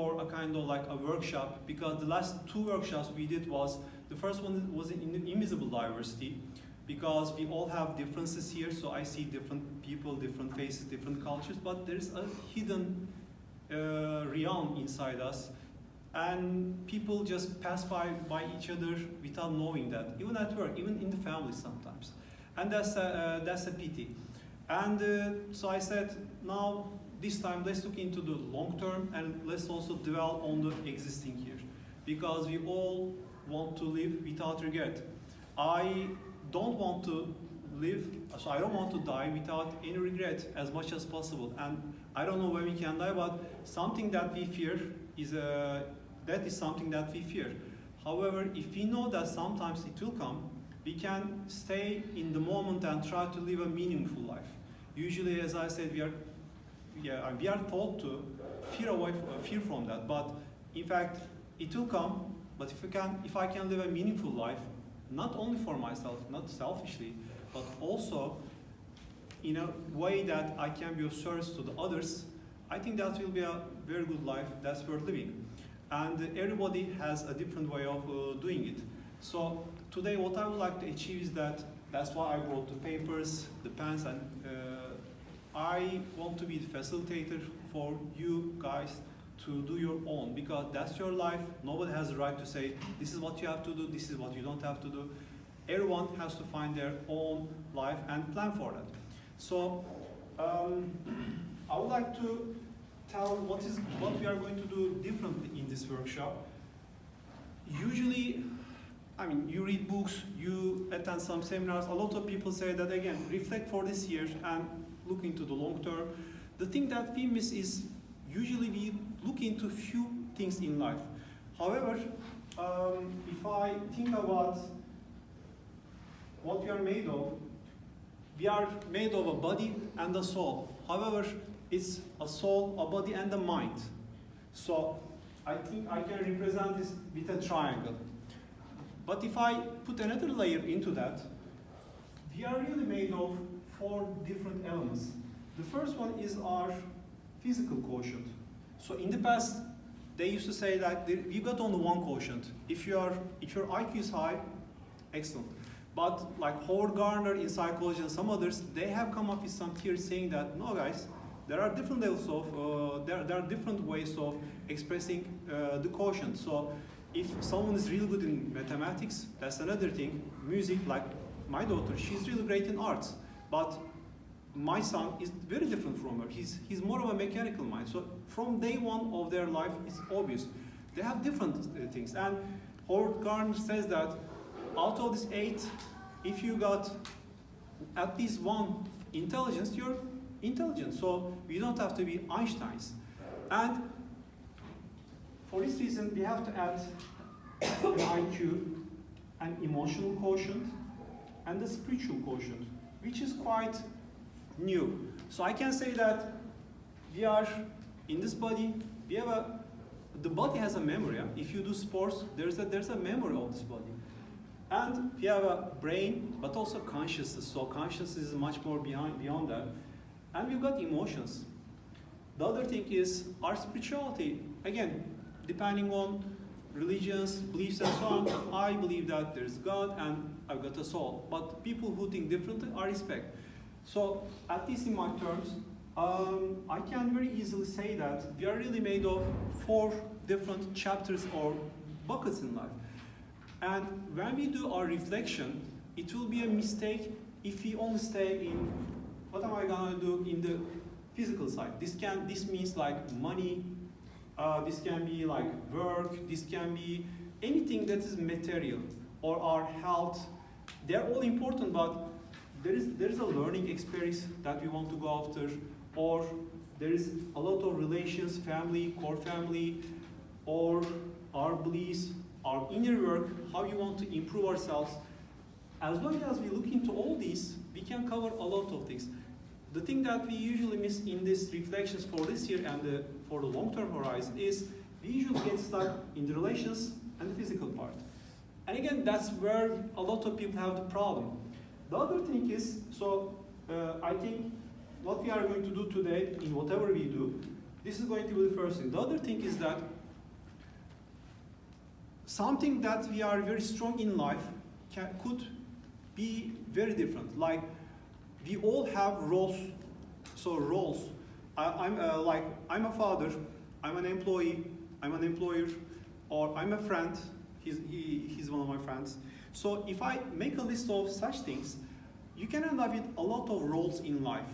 for a kind of like a workshop, because the last two workshops we did was, the first one was in invisible diversity, because we all have differences here, so I see different people, different faces, different cultures, but there's a hidden realm inside us, and people just pass by each other without knowing that, even at work, even in the family sometimes, and that's a pity. And so I said, now this time let's look into the long term, and let's also dwell on the existing here, because we all want to live without regret. I don't want to live, so I don't want to die without any regret as much as possible. And I don't know when we can die, but something that we fear is that is something that we fear. However, if we know that sometimes it will come, we can stay in the moment and try to live a meaningful life. Usually, as I said, we are taught to fear from that, but in fact, it will come. But if I can live a meaningful life, not only for myself, not selfishly, but also in a way that I can be of service to the others, I think that will be a very good life that's worth living. And everybody has a different way of doing it. So today what I would like to achieve is that's why I brought the papers, the pens, and I want to be the facilitator for you guys to do your own, because that's your life. Nobody has the right to say, this is what you have to do, this is what you don't have to do. Everyone has to find their own life and plan for that. So I would like to tell what we are going to do differently in this workshop. Usually, I mean, you read books, you attend some seminars, a lot of people say that, again, reflect for this year and look into the long term. The thing that we miss is, usually we look into few things in life. However, if I think about what we are made of, we are made of a body and a soul. However, it's a soul, a body, and a mind. So I think I can represent this with a triangle. But if I put another layer into that, we are really made of 4 different elements. The first one is our physical quotient. So in the past, they used to say that you got only one quotient. If your IQ is high, excellent. But like Howard Gardner in psychology and some others, they have come up with some theories saying that, no guys, there are different levels of, there are different ways of expressing the quotient. So if someone is really good in mathematics, that's another thing. Music, like my daughter, she's really great in arts. But my son is very different from her. He's more of a mechanical mind. So from day one of their life, it's obvious. They have different things. And Howard Gardner says that out of this 8, if you got at least 1 intelligence, you're intelligent. So you don't have to be Einsteins. And for this reason, we have to add an IQ, an emotional quotient, and a spiritual quotient, which is quite new. So I can say that we are in this body, the body has a memory. If you do sports, there's a memory of this body. And we have a brain, but also consciousness. So consciousness is much more beyond that. And we've got emotions. The other thing is our spirituality. Again, depending on religions, beliefs, and so on, I believe that there's God and I've got a soul. But people who think differently, I respect. So, at least in my terms, I can very easily say that we are really made of 4 different chapters or buckets in life. And when we do our reflection, it will be a mistake if we only stay in, what am I gonna do in the physical side? This means like money, this can be like work, this can be anything that is material, or our health. They're all important, but there is a learning experience that we want to go after, or there is a lot of relations, family, core family, or our beliefs, our inner work, how you want to improve ourselves. As long as we look into all these, we can cover a lot of things. The thing that we usually miss in these reflections for this year and for the long-term horizon is we usually get stuck in the relations and the physical part. And again, that's where a lot of people have the problem. The other thing is, I think what we are going to do today, in whatever we do, This is going to be the first thing. The other thing is that something that we are very strong in life could be very different. Like, we all have roles. So roles. I'm a father, I'm an employee, I'm an employer, or I'm a friend. He's one of my friends. So if I make a list of such things, you can end up with a lot of roles in life.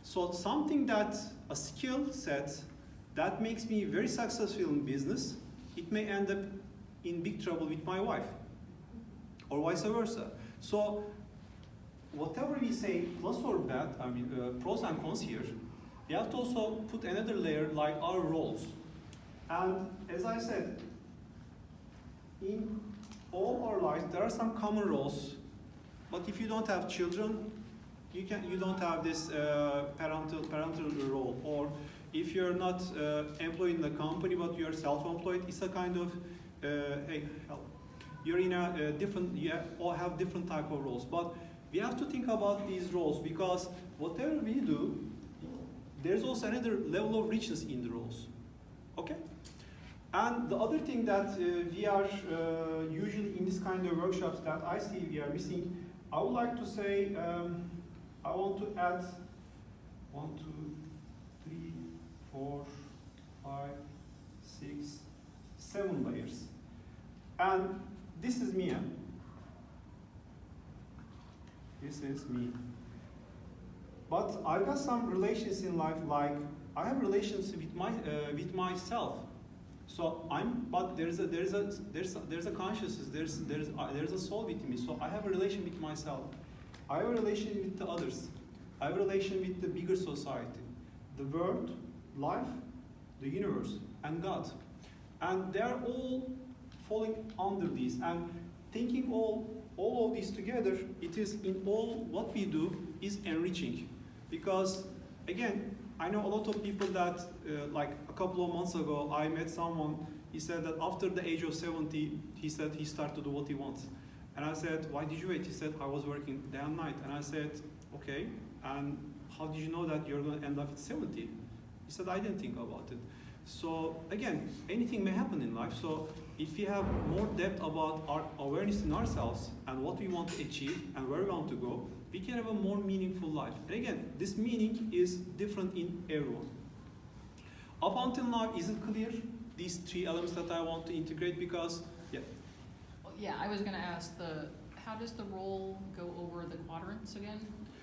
So something that a skill set that makes me very successful in business, it may end up in big trouble with my wife, or vice versa. So whatever we say, plus or bad, I mean pros and cons here, we have to also put another layer like our roles. And as I said, in all our lives there are some common roles, but if you don't have children, you don't have this parental role. Or if you're not employed in the company but you're self-employed, it's a kind of hey, help. You're in a different, you all have different type of roles. But we have to think about these roles, because whatever we do, there's also another level of richness in the roles. Okay? And the other thing that we are usually in this kind of workshops that I see we are missing, I would like to say, I want to add 1, 2, 3, 4, 5, 6, 7 layers. And this is me. This is me. But I've got some relations in life, like I have relations with myself. So but there's a consciousness, there's a soul within me. So I have a relation with myself. I have a relation with the others. I have a relation with the bigger society, the world, life, the universe, and God. And they are all falling under these. And thinking all of these together, it is in all what we do is enriching. Because again, I know a lot of people that, like a couple of months ago, I met someone, he said that after the age of 70, he said he started to do what he wants. And I said, why did you wait? He said, I was working day and night. And I said, okay, and how did you know that you're going to end up at 70? He said, I didn't think about it. So again, anything may happen in life. So if we have more depth about our awareness in ourselves and what we want to achieve and where we want to go, we can have a more meaningful life. And again, this meaning is different in everyone. Up until now, is it clear, these 3 elements that I want to integrate? Because, yeah. Well, yeah, I was going to ask how does the role go over the quadrants again?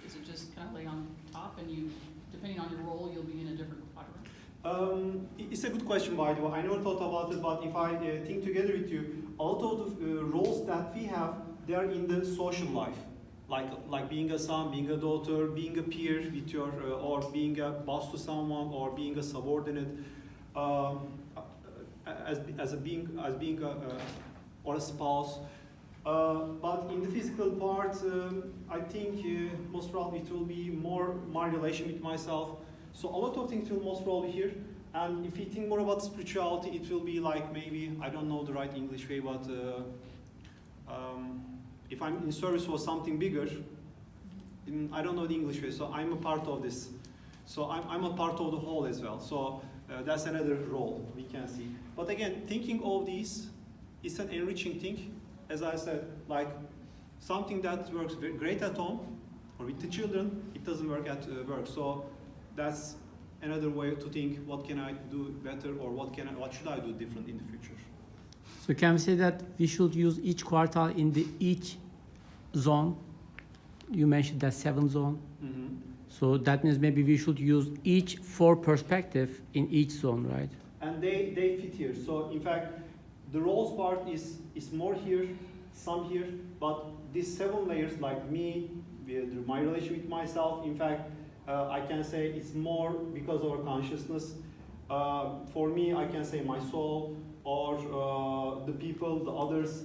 Is it just kind of lay on top, and you, depending on your role, you'll be in a different quadrant? It's a good question, by the way. I never thought about it, but if I think together with you, a lot of the roles that we have, they are in the social life. Like being a son, being a daughter, being a peer with your, or being a boss to someone, or being a subordinate, as being or a spouse. But in the physical part, I think most probably it will be more my relation with myself. So a lot of things will most probably here. And if you think more about spirituality, it will be like maybe, I don't know the right English way, but if I'm in service for something bigger, I don't know the English way, so I'm a part of this. So I'm a part of the whole as well. So that's another role we can see. But again, thinking of these is an enriching thing. As I said, like something that works great at home or with the children, it doesn't work at work. So that's another way to think, what can I do better, or what should I do different in the future? So can we say that we should use each quartile in each zone? You mentioned that 7 zone. Mm-hmm. So that means maybe we should use each 4 perspective in each zone, right? And they fit here. So in fact, the roles part is more here, some here, but these 7 layers, like me, my relation with myself, in fact, I can say it's more because of our consciousness. For me, I can say my soul, or the people, the others,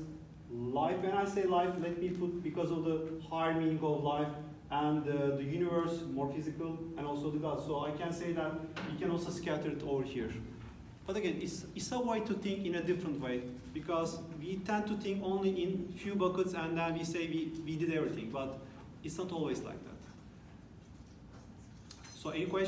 life. When I say life, let me put because of the higher meaning of life, and the universe, more physical, and also the God. So I can say that we can also scatter it over here. But again, it's a way to think in a different way, because we tend to think only in few buckets and then we say we did everything, but it's not always like that. So any questions?